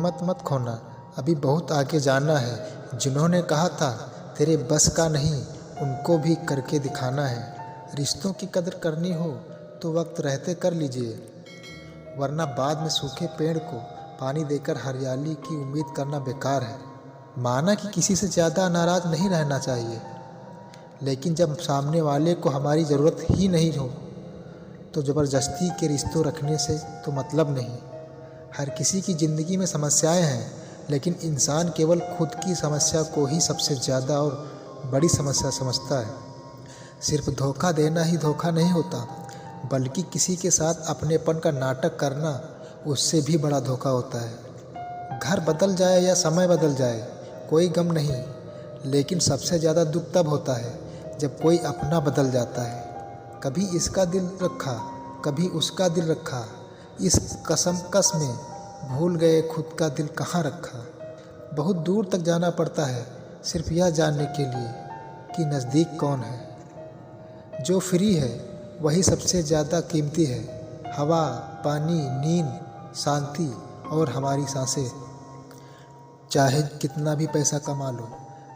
हिम्मत मत खोना, अभी बहुत आगे जाना है। जिन्होंने कहा था तेरे बस का नहीं, उनको भी करके दिखाना है। रिश्तों की कदर करनी हो तो वक्त रहते कर लीजिए, वरना बाद में सूखे पेड़ को पानी देकर हरियाली की उम्मीद करना बेकार है। माना कि किसी से ज़्यादा नाराज़ नहीं रहना चाहिए, लेकिन जब सामने वाले को हमारी ज़रूरत ही नहीं हो तो ज़बरदस्ती के रिश्तों रखने से तो मतलब नहीं। हर किसी की ज़िंदगी में समस्याएं हैं, लेकिन इंसान केवल खुद की समस्या को ही सबसे ज़्यादा और बड़ी समस्या समझता है। सिर्फ धोखा देना ही धोखा नहीं होता, बल्कि किसी के साथ अपनेपन का नाटक करना उससे भी बड़ा धोखा होता है। घर बदल जाए या समय बदल जाए कोई गम नहीं, लेकिन सबसे ज़्यादा दुख तब होता है जब कोई अपना बदल जाता है। कभी इसका दिल रखा, कभी उसका दिल रखा, इस कसमकस में भूल गए खुद का दिल कहाँ रखा। बहुत दूर तक जाना पड़ता है सिर्फ यह जानने के लिए कि नज़दीक कौन है। जो फ्री है वही सबसे ज़्यादा कीमती है। हवा, पानी, नींद, शांति और हमारी सांसें। चाहे कितना भी पैसा कमा लो,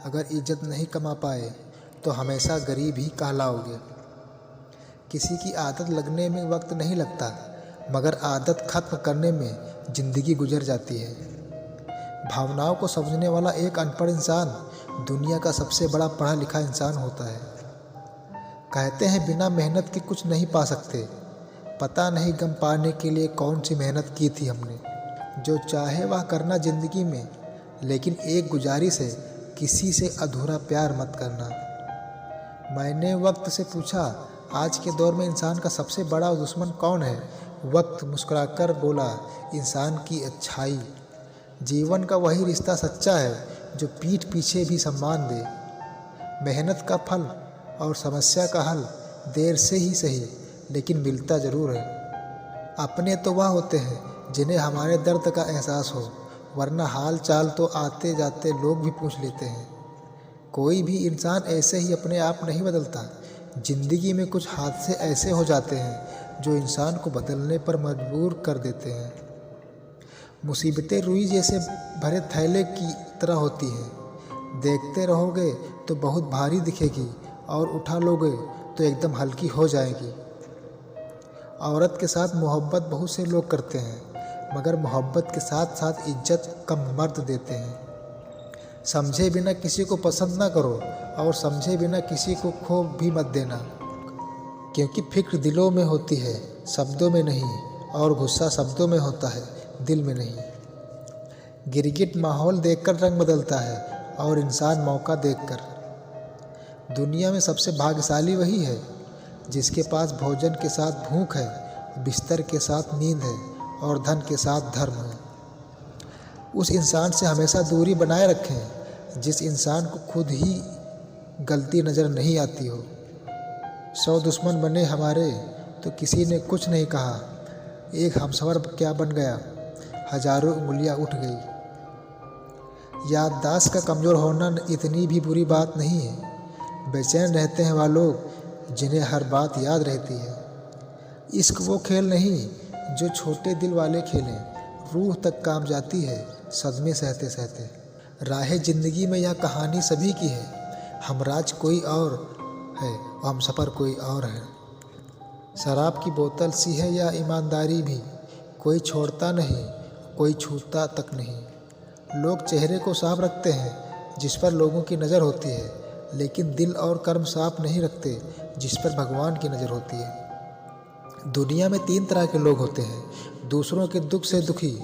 अगर इज्जत नहीं कमा पाए तो हमेशा गरीब ही कहलाओगे। किसी की आदत लगने में वक्त नहीं लगता, मगर आदत खत्म करने में ज़िंदगी गुजर जाती है। भावनाओं को समझने वाला एक अनपढ़ इंसान दुनिया का सबसे बड़ा पढ़ा लिखा इंसान होता है। कहते हैं बिना मेहनत के कुछ नहीं पा सकते, पता नहीं गम पाने के लिए कौन सी मेहनत की थी हमने। जो चाहे वह करना ज़िंदगी में, लेकिन एक गुजारिश है, किसी से अधूरा प्यार मत करना। मैंने वक्त से पूछा, आज के दौर में इंसान का सबसे बड़ा दुश्मन कौन है? वक्त मुस्कुराकर बोला, इंसान की अच्छाई। जीवन का वही रिश्ता सच्चा है जो पीठ पीछे भी सम्मान दे। मेहनत का फल और समस्या का हल देर से ही सही, लेकिन मिलता ज़रूर है। अपने तो वह होते हैं जिन्हें हमारे दर्द का एहसास हो, वरना हाल चाल तो आते जाते लोग भी पूछ लेते हैं। कोई भी इंसान ऐसे ही अपने आप नहीं बदलता। ज़िंदगी में कुछ हादसे ऐसे हो जाते हैं जो इंसान को बदलने पर मजबूर कर देते हैं। मुसीबतें रुई जैसे भरे थैले की तरह होती हैं, देखते रहोगे तो बहुत भारी दिखेगी और उठा लोगे तो एकदम हल्की हो जाएगी। औरत के साथ मोहब्बत बहुत से लोग करते हैं, मगर मोहब्बत के साथ साथ इज्जत कम मर्द देते हैं। समझे बिना किसी को पसंद ना करो और समझे बिना किसी को खो भी मत देना, क्योंकि फिक्र दिलों में होती है, शब्दों में नहीं, और गुस्सा शब्दों में होता है, दिल में नहीं। गिरगिट माहौल देखकर रंग बदलता है और इंसान मौका देखकर। दुनिया में सबसे भाग्यशाली वही है जिसके पास भोजन के साथ भूख है, बिस्तर के साथ नींद है और धन के साथ धर्म है। उस इंसान से हमेशा दूरी बनाए रखें जिस इंसान को खुद ही गलती नज़र नहीं आती हो। 100 दुश्मन बने हमारे तो किसी ने कुछ नहीं कहा, एक हमसफ़र क्या बन गया, हजारों उंगलियां उठ गई। याददाश्त का कमज़ोर होना इतनी भी बुरी बात नहीं है। बेचैन रहते हैं वह लोग जिन्हें हर बात याद रहती है। इश्क वो खेल नहीं जो छोटे दिल वाले खेलें, रूह तक काम जाती है सदमे सहते सहते। राह ज़िंदगी में यह कहानी सभी की है, हमराज कोई और है और हम सफ़र कोई और है। शराब की बोतल सी है या ईमानदारी भी, कोई छोड़ता नहीं, कोई छूता तक नहीं। लोग चेहरे को साफ रखते हैं जिस पर लोगों की नज़र होती है, लेकिन दिल और कर्म साफ नहीं रखते जिस पर भगवान की नज़र होती है। दुनिया में 3 तरह के लोग होते हैं, दूसरों के दुख से दुखी,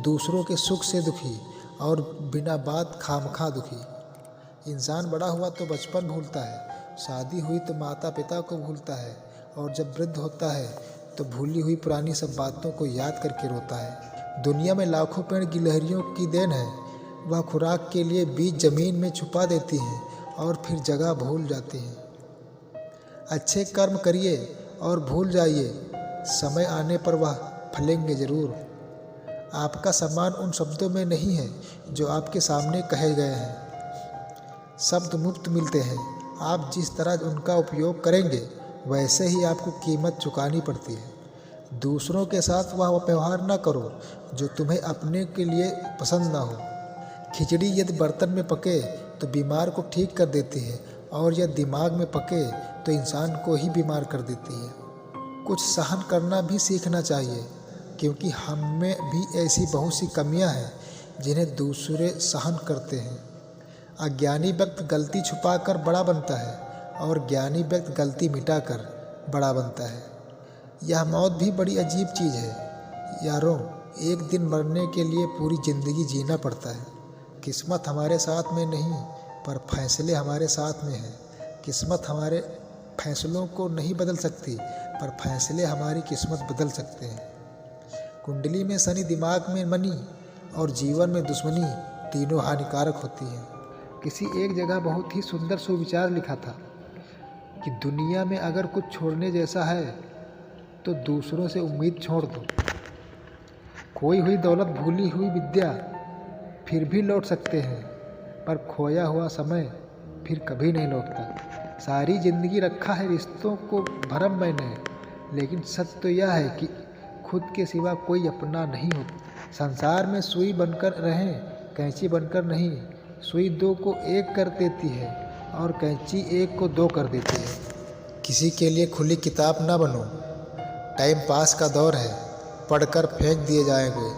दूसरों के सुख से दुखी और बिना बात खामखा दुखी। इंसान बड़ा हुआ तो बचपन भूलता है, शादी हुई तो माता पिता को भूलता है, और जब वृद्ध होता है तो भूली हुई पुरानी सब बातों को याद करके रोता है। दुनिया में लाखों पेड़ गिलहरियों की देन है, वह खुराक के लिए बीज ज़मीन में छुपा देती हैं और फिर जगह भूल जाती हैं। अच्छे कर्म करिए और भूल जाइए, समय आने पर वह फलेंगे ज़रूर। आपका सम्मान उन शब्दों में नहीं है जो आपके सामने कहे गए हैं। शब्द मुफ्त मिलते हैं, आप जिस तरह उनका उपयोग करेंगे वैसे ही आपको कीमत चुकानी पड़ती है। दूसरों के साथ वह व्यवहार न करो जो तुम्हें अपने के लिए पसंद ना हो। खिचड़ी यदि बर्तन में पके तो बीमार को ठीक कर देती है, और यदि दिमाग में पके तो इंसान को ही बीमार कर देती है। कुछ सहन करना भी सीखना चाहिए, क्योंकि हम में भी ऐसी बहुत सी कमियां हैं जिन्हें दूसरे सहन करते हैं। अज्ञानी व्यक्ति गलती छुपाकर बड़ा बनता है, और ज्ञानी व्यक्ति गलती मिटाकर बड़ा बनता है। यह मौत भी बड़ी अजीब चीज़ है यारों। एक दिन मरने के लिए पूरी ज़िंदगी जीना पड़ता है। किस्मत हमारे साथ में नहीं, पर फैसले हमारे साथ में हैं। किस्मत हमारे फैसलों को नहीं बदल सकती, पर फैसले हमारी किस्मत बदल सकते हैं। कुंडली में शनि, दिमाग में मनी और जीवन में दुश्मनी तीनों हानिकारक होती हैं। किसी एक जगह बहुत ही सुंदर सुविचार लिखा था कि दुनिया में अगर कुछ छोड़ने जैसा है तो दूसरों से उम्मीद छोड़ दो। खोई हुई दौलत, भूली हुई विद्या फिर भी लौट सकते हैं, पर खोया हुआ समय फिर कभी नहीं लौटता। सारी जिंदगी रखा है रिश्तों को भरम मैंने, लेकिन सत्य तो यह है कि खुद के सिवा कोई अपना नहीं होता। संसार में सुई बनकर रहें, कैंची बनकर नहीं। सुई दो को एक कर देती है और कैंची एक को दो कर देती है। किसी के लिए खुली किताब ना बनो। टाइम पास का दौर है, पढ़कर फेंक दिए जाएंगे।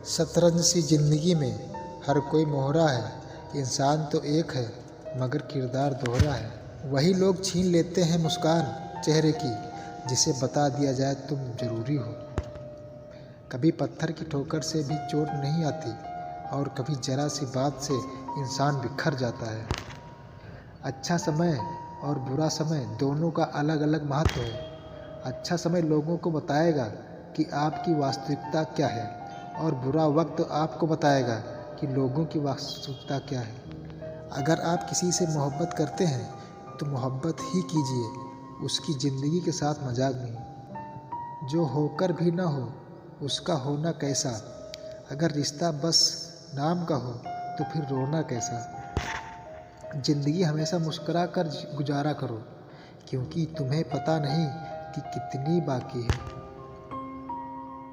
शतरंज सी जिंदगी में हर कोई मोहरा है। इंसान तो एक है, मगर किरदार दोहरा है। वही लोग छीन लेते हैं मुस्कान चेहरे की, जिसे बता दिया जाए तुम जरूरी हो। कभी पत्थर की ठोकर से भी चोट नहीं आती, और कभी जरा सी बात से इंसान बिखर जाता है। अच्छा समय और बुरा समय दोनों का अलग अलग महत्व है। अच्छा समय लोगों को बताएगा कि आपकी वास्तविकता क्या है, और बुरा वक्त आपको बताएगा कि लोगों की वास्तविकता क्या है। अगर आप किसी से मोहब्बत करते हैं तो मोहब्बत ही कीजिए, उसकी ज़िंदगी के साथ मजाक नहीं। जो होकर भी ना हो उसका होना कैसा। अगर रिश्ता बस नाम का हो तो फिर रोना कैसा। ज़िंदगी हमेशा मुस्कुरा कर गुजारा करो, क्योंकि तुम्हें पता नहीं कि कितनी बाकी है।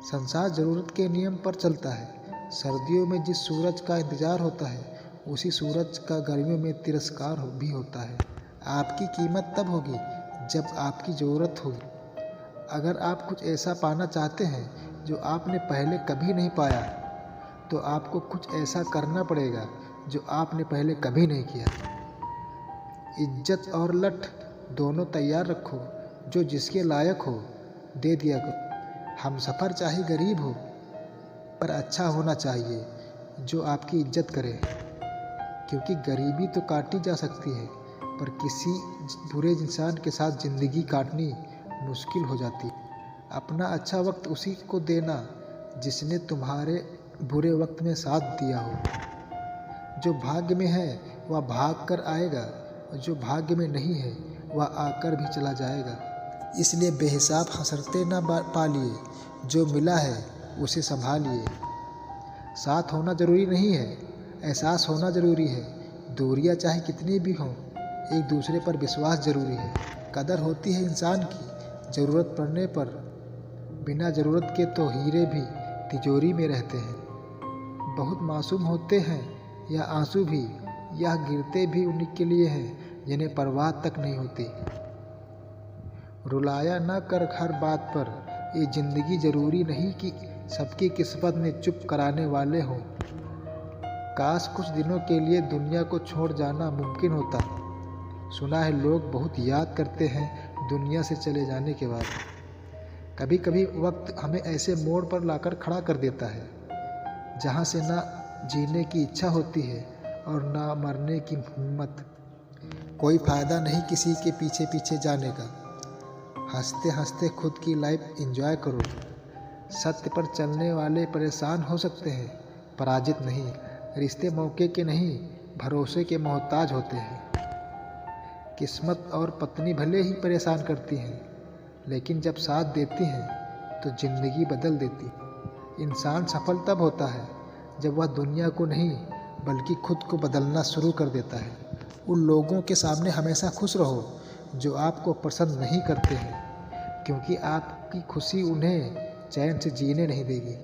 संसार ज़रूरत के नियम पर चलता है। सर्दियों में जिस सूरज का इंतज़ार होता है, उसी सूरज का गर्मियों में तिरस्कार भी होता है। आपकी कीमत तब होगी जब आपकी ज़रूरत होगी। अगर आप कुछ ऐसा पाना चाहते हैं जो आपने पहले कभी नहीं पाया, तो आपको कुछ ऐसा करना पड़ेगा जो आपने पहले कभी नहीं किया। इज्जत और लठ दोनों तैयार रखो, जो जिसके लायक हो दे दिया करो। हम सफ़र चाहे गरीब हो, पर अच्छा होना चाहिए जो आपकी इज्जत करे। क्योंकि गरीबी तो काटी जा सकती है, पर किसी बुरे इंसान के साथ ज़िंदगी काटनी मुश्किल हो जाती है। अपना अच्छा वक्त उसी को देना जिसने तुम्हारे बुरे वक्त में साथ दिया हो। जो भाग्य में है वह भाग कर आएगा, और जो भाग्य में नहीं है वह आकर भी चला जाएगा। इसलिए बेहिसाब हसरते ना पालिए, जो मिला है उसे संभालिए। साथ होना ज़रूरी नहीं है, एहसास होना ज़रूरी है। दूरियां चाहे कितनी भी हों, एक दूसरे पर विश्वास ज़रूरी है। कदर होती है इंसान की ज़रूरत पड़ने पर। बिना ज़रूरत के तो हीरे भी तिजोरी में रहते हैं। बहुत मासूम होते हैं या आंसू भी, यह गिरते भी उन्हीं के लिए हैं जिन्हें परवाह तक नहीं होती। रुलाया न कर हर बात पर, ये ज़िंदगी ज़रूरी नहीं कि सबकी किस्मत में चुप कराने वाले हों। काश कुछ दिनों के लिए दुनिया को छोड़ जाना मुमकिन होता। सुना है लोग बहुत याद करते हैं दुनिया से चले जाने के बाद। कभी कभी वक्त हमें ऐसे मोड़ पर लाकर खड़ा कर देता है जहाँ से ना जीने की इच्छा होती है और ना मरने की हिम्मत। कोई फ़ायदा नहीं किसी के पीछे पीछे जाने का। हंसते हंसते खुद की लाइफ एंजॉय करो। सत्य पर चलने वाले परेशान हो सकते हैं, पराजित नहीं। रिश्ते मौके के नहीं, भरोसे के मोहताज होते हैं। किस्मत और पत्नी भले ही परेशान करती हैं, लेकिन जब साथ देती हैं तो ज़िंदगी बदल देती। इंसान सफल तब होता है जब वह दुनिया को नहीं बल्कि खुद को बदलना शुरू कर देता है। उन लोगों के सामने हमेशा खुश रहो जो आपको पसंद नहीं करते हैं, क्योंकि आपकी खुशी उन्हें चैन से जीने नहीं देगी।